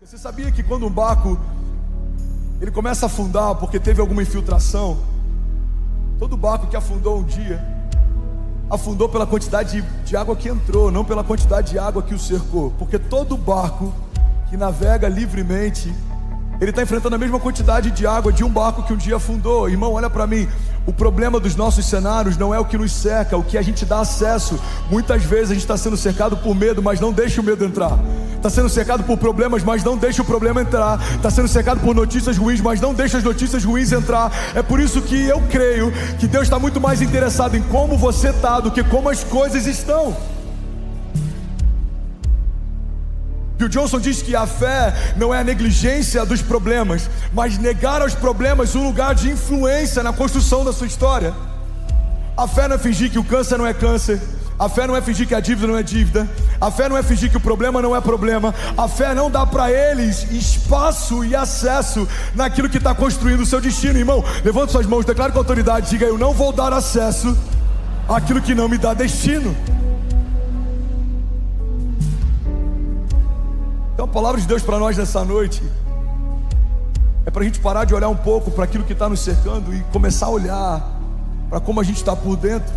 Você sabia que quando um barco ele começa a afundar porque teve alguma infiltração, todo barco que afundou um dia, afundou pela quantidade de água que entrou, não pela quantidade de água que o cercou. Porque todo barco que navega livremente, ele está enfrentando a mesma quantidade de água de um barco que um dia afundou. Irmão, olha para mim. O problema dos nossos cenários não é o que nos cerca, o que a gente dá acesso. Muitas vezes a gente está sendo cercado por medo, mas não deixa o medo entrar. Está sendo cercado por problemas, mas não deixa o problema entrar. Está sendo cercado por notícias ruins, mas não deixa as notícias ruins entrar. É por isso que eu creio que Deus está muito mais interessado em como você está do que como as coisas estão. Bill Johnson diz que a fé não é a negligência dos problemas, mas negar aos problemas um lugar de influência na construção da sua história. A fé não é fingir que o câncer não é câncer. A fé não é fingir que a dívida não é dívida. A fé não é fingir que o problema não é problema. A fé não dá para eles espaço e acesso naquilo que está construindo o seu destino. Irmão, levante suas mãos, declare com autoridade, diga: eu não vou dar acesso àquilo que não me dá destino. Então a palavra de Deus para nós nessa noite é para a gente parar de olhar um pouco para aquilo que está nos cercando e começar a olhar para como a gente está por dentro.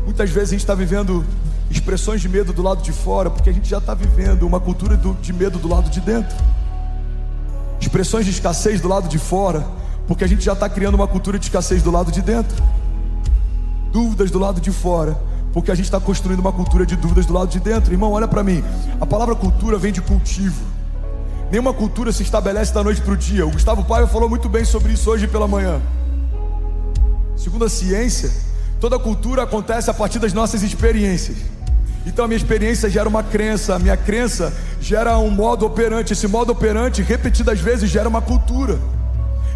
Muitas vezes a gente está vivendo expressões de medo do lado de fora, porque a gente já está vivendo uma cultura de medo do lado de dentro. Expressões de escassez do lado de fora, porque a gente já está criando uma cultura de escassez do lado de dentro. Dúvidas do lado de fora, porque a gente está construindo uma cultura de dúvidas do lado de dentro. Irmão, olha para mim. A palavra cultura vem de cultivo. Nenhuma cultura se estabelece da noite para o dia. O Gustavo Paiva falou muito bem sobre isso hoje pela manhã. Segundo a ciência, toda cultura acontece a partir das nossas experiências. Então a minha experiência gera uma crença, a minha crença gera um modo operante. Esse modo operante, repetidas vezes, gera uma cultura.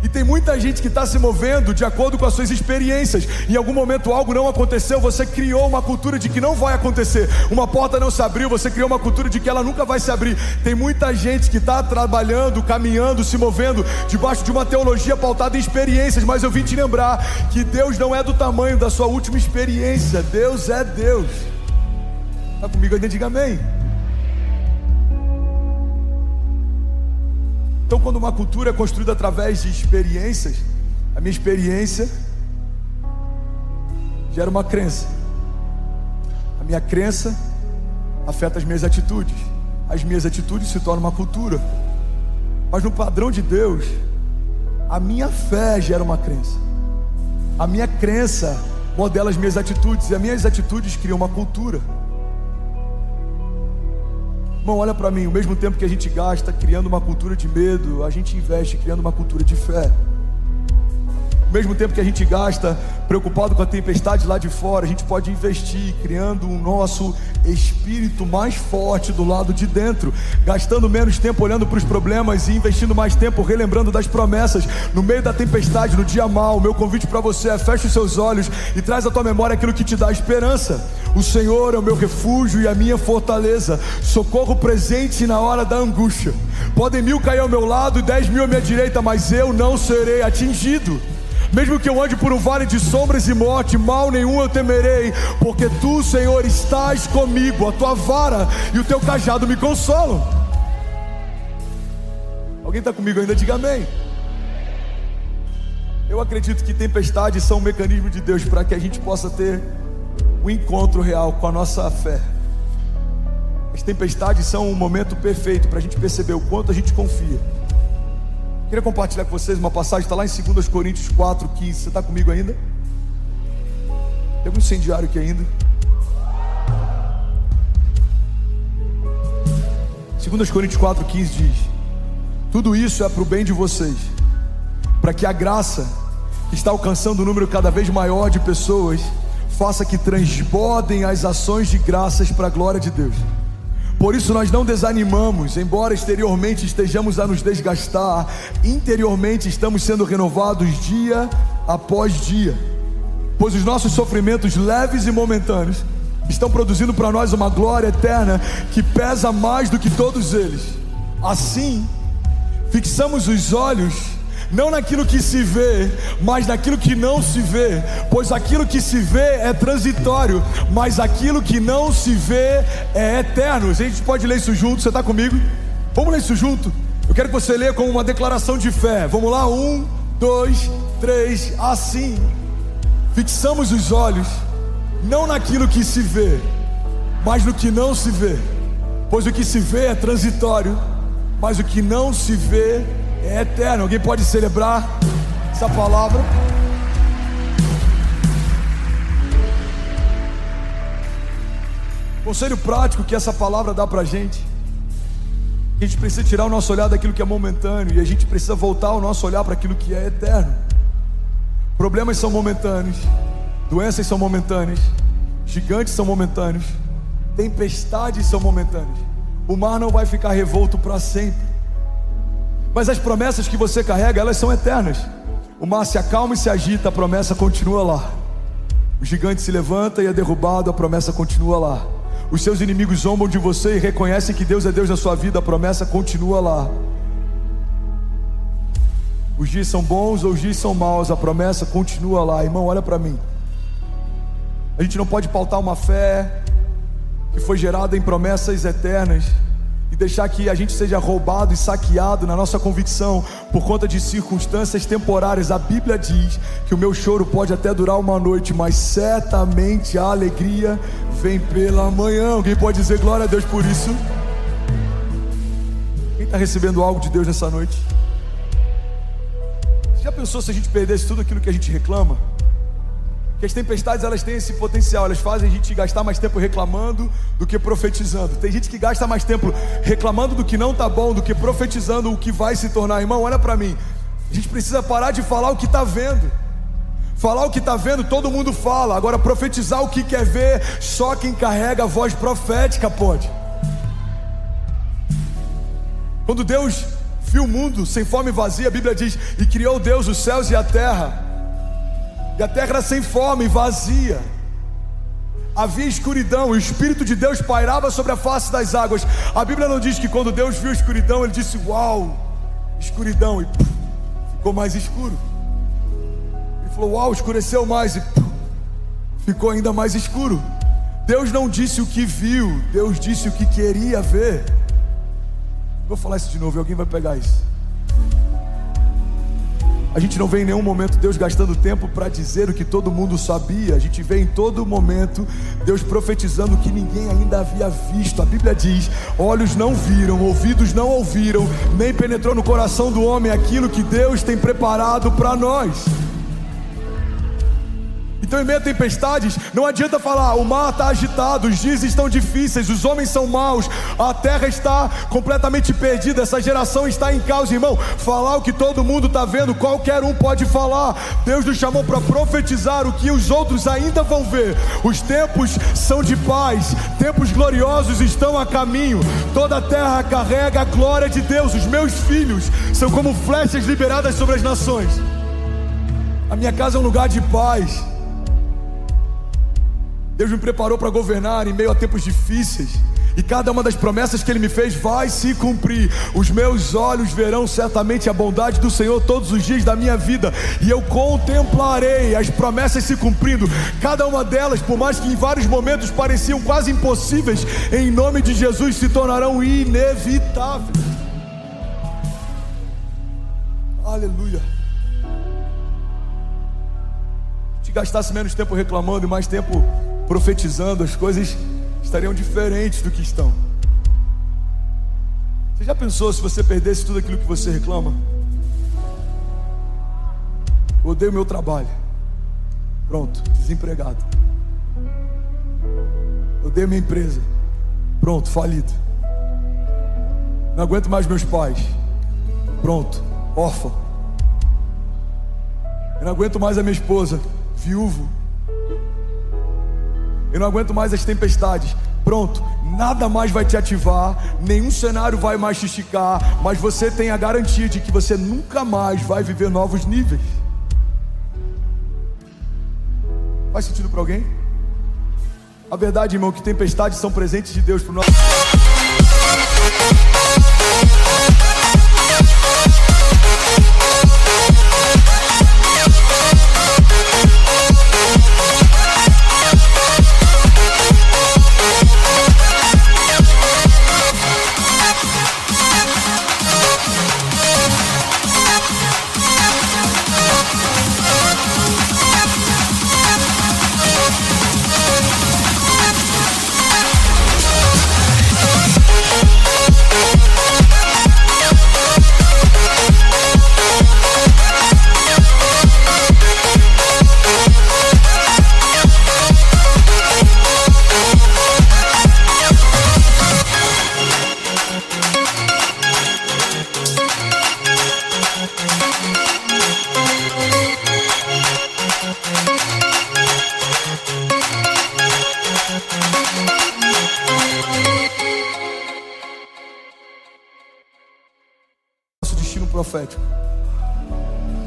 E tem muita gente que está se movendo de acordo com as suas experiências. Em algum momento algo não aconteceu, você criou uma cultura de que não vai acontecer. Uma porta não se abriu, você criou uma cultura de que ela nunca vai se abrir. Tem muita gente que está trabalhando, caminhando, se movendo debaixo de uma teologia pautada em experiências. Mas eu vim te lembrar que Deus não é do tamanho da sua última experiência. Deus é Deus. Está comigo ainda? Diga amém. Então, quando uma cultura é construída através de experiências, a minha experiência gera uma crença. A minha crença afeta as minhas atitudes. As minhas atitudes se tornam uma cultura. Mas no padrão de Deus, a minha fé gera uma crença. A minha crença modela as minhas atitudes, e as minhas atitudes criam uma cultura. Irmão, olha para mim, ao mesmo tempo que a gente gasta criando uma cultura de medo, a gente investe criando uma cultura de fé. Ao mesmo tempo que a gente gasta preocupado com a tempestade lá de fora, a gente pode investir criando o nosso espírito mais forte do lado de dentro, gastando menos tempo olhando para os problemas e investindo mais tempo relembrando das promessas. No meio da tempestade, no dia mau, o meu convite para você é: feche os seus olhos e traz à tua memória aquilo que te dá esperança. O Senhor é o meu refúgio e a minha fortaleza, socorro presente na hora da angústia. Podem 1000 cair ao meu lado e 10.000 à minha direita, mas eu não serei atingido. Mesmo que eu ande por um vale de sombras e morte, mal nenhum eu temerei, porque tu, Senhor, estás comigo. A tua vara e o teu cajado me consolam. Alguém está comigo ainda? Diga amém. Eu acredito que tempestades são um mecanismo de Deus para que a gente possa ter um encontro real com a nossa fé. As tempestades são um momento perfeito para a gente perceber o quanto a gente confia. Queria compartilhar com vocês uma passagem, está lá em 2 Coríntios 4:15. Você está comigo ainda? Tem um incendiário aqui ainda. 2 Coríntios 4:15 diz: tudo isso é para o bem de vocês, para que a graça que está alcançando um número cada vez maior de pessoas faça que transbordem as ações de graças para a glória de Deus. Por isso nós não desanimamos, embora exteriormente estejamos a nos desgastar, interiormente estamos sendo renovados dia após dia, pois os nossos sofrimentos leves e momentâneos estão produzindo para nós uma glória eterna que pesa mais do que todos eles. Assim, fixamos os olhos não naquilo que se vê, mas naquilo que não se vê, pois aquilo que se vê é transitório, mas aquilo que não se vê é eterno. A gente pode ler isso junto, você está comigo? Vamos ler isso junto? Eu quero que você leia como uma declaração de fé. Vamos lá, 1, 2, 3, assim. Fixamos os olhos, não naquilo que se vê, mas no que não se vê, pois o que se vê é transitório, mas o que não se vê é eterno. Alguém pode celebrar essa palavra? Conselho prático que essa palavra dá pra gente: que a gente precisa tirar o nosso olhar daquilo que é momentâneo e a gente precisa voltar o nosso olhar para aquilo que é eterno. Problemas são momentâneos, doenças são momentâneas, gigantes são momentâneos, tempestades são momentâneas. O mar não vai ficar revolto para sempre, mas as promessas que você carrega, elas são eternas. O mar se acalma e se agita, a promessa continua lá. O gigante se levanta e é derrubado, a promessa continua lá. Os seus inimigos zombam de você e reconhecem que Deus é Deus na sua vida, a promessa continua lá. Os dias são bons ou os dias são maus, a promessa continua lá. Irmão, olha para mim. A gente não pode pautar uma fé que foi gerada em promessas eternas e deixar que a gente seja roubado e saqueado na nossa convicção por conta de circunstâncias temporárias. A Bíblia diz que o meu choro pode até durar uma noite, mas certamente a alegria vem pela manhã. Alguém pode dizer glória a Deus por isso? Quem está recebendo algo de Deus nessa noite? Você já pensou se a gente perdesse tudo aquilo que a gente reclama? Que as tempestades, elas têm esse potencial, elas fazem a gente gastar mais tempo reclamando do que profetizando. Tem gente que gasta mais tempo reclamando do que não está bom do que profetizando o que vai se tornar. Irmão, olha para mim, a gente precisa parar de falar o que está vendo. Falar o que está vendo, todo mundo fala. Agora profetizar o que quer ver, só quem carrega a voz profética pode. Quando Deus viu o mundo sem fome e vazia, a Bíblia diz: e criou Deus os céus e a terra. E a terra era sem fome e vazia, havia escuridão, o Espírito de Deus pairava sobre a face das águas. A Bíblia não diz que quando Deus viu a escuridão, Ele disse: uau, escuridão, e ficou mais escuro. Ele falou: uau, escureceu mais, e ficou ainda mais escuro. Deus não disse o que viu, Deus disse o que queria ver. Vou falar isso de novo e alguém vai pegar isso. A gente não vê em nenhum momento Deus gastando tempo para dizer o que todo mundo sabia. A gente vê em todo momento Deus profetizando o que ninguém ainda havia visto. A Bíblia diz: olhos não viram, ouvidos não ouviram, nem penetrou no coração do homem aquilo que Deus tem preparado para nós. Então, em meio a tempestades, não adianta falar: o mar está agitado, os dias estão difíceis, os homens são maus, a terra está completamente perdida, essa geração está em caos. Irmão, falar o que todo mundo está vendo, qualquer um pode falar. Deus nos chamou para profetizar o que os outros ainda vão ver. Os tempos são de paz, tempos gloriosos estão a caminho. Toda a terra carrega a glória de Deus. Os meus filhos são como flechas liberadas sobre as nações. A minha casa é um lugar de paz. Deus me preparou para governar em meio a tempos difíceis, e cada uma das promessas que Ele me fez vai se cumprir. Os meus olhos verão certamente a bondade do Senhor todos os dias da minha vida, e eu contemplarei as promessas se cumprindo. Cada uma delas, por mais que em vários momentos pareciam quase impossíveis, em nome de Jesus se tornarão inevitáveis. Aleluia. Se gastasse menos tempo reclamando e mais tempo profetizando, as coisas estariam diferentes do que estão. Você já pensou se você perdesse tudo aquilo que você reclama? Eu odeio meu trabalho. Pronto, desempregado. Eu odeio minha empresa. Pronto, falido. Não aguento mais meus pais. Pronto, órfão. Eu não aguento mais a minha esposa, viúvo. Eu não aguento mais as tempestades. Pronto, nada mais vai te ativar, nenhum cenário vai mais te esticar, mas você tem a garantia de que você nunca mais vai viver novos níveis. Faz sentido para alguém? A verdade, irmão, é que tempestades são presentes de Deus para o nosso... profético.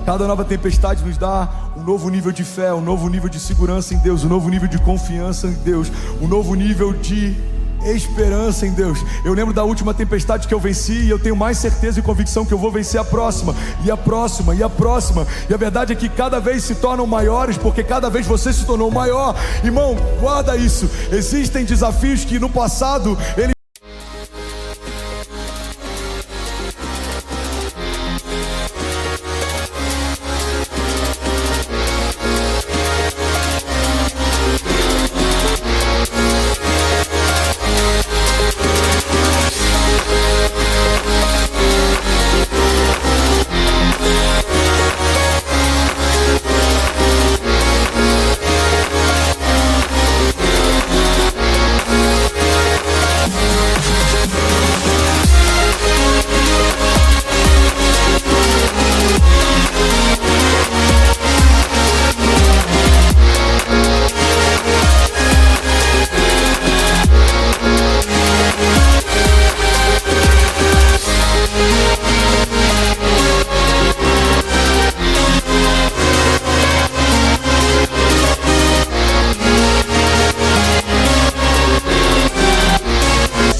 Cada nova tempestade nos dá um novo nível de fé, um novo nível de segurança em Deus, um novo nível de confiança em Deus, um novo nível de esperança em Deus. Eu lembro da última tempestade que eu venci e eu tenho mais certeza e convicção que eu vou vencer a próxima, e a próxima, e a próxima. E a verdade é que cada vez se tornam maiores, porque cada vez você se tornou maior. Irmão, guarda isso. Existem desafios que no passado ele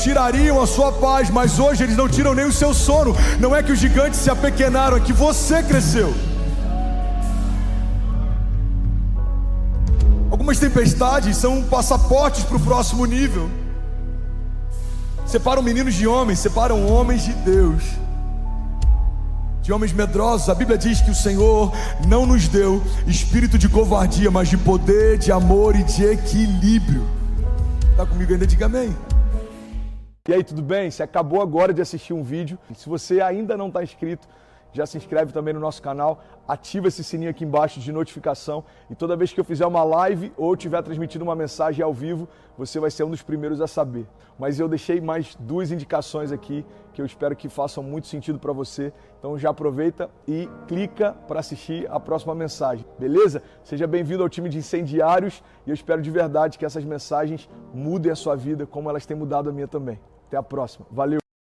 tirariam a sua paz, mas hoje eles não tiram nem o seu sono. Não é que os gigantes se apequenaram, é que você cresceu. Algumas tempestades são passaportes para o próximo nível. Separam meninos de homens, separam homens de Deus, de homens medrosos. A Bíblia diz que o Senhor não nos deu espírito de covardia, mas de poder, de amor e de equilíbrio. Está comigo ainda? Diga amém. E aí, tudo bem? Você acabou agora de assistir um vídeo. Se você ainda não está inscrito, já se inscreve também no nosso canal, ativa esse sininho aqui embaixo de notificação e toda vez que eu fizer uma live ou estiver transmitindo uma mensagem ao vivo, você vai ser um dos primeiros a saber. Mas eu deixei mais 2 indicações aqui que eu espero que façam muito sentido para você. Então já aproveita e clica para assistir a próxima mensagem, beleza? Seja bem-vindo ao time de incendiários e eu espero de verdade que essas mensagens mudem a sua vida como elas têm mudado a minha também. Até a próxima. Valeu!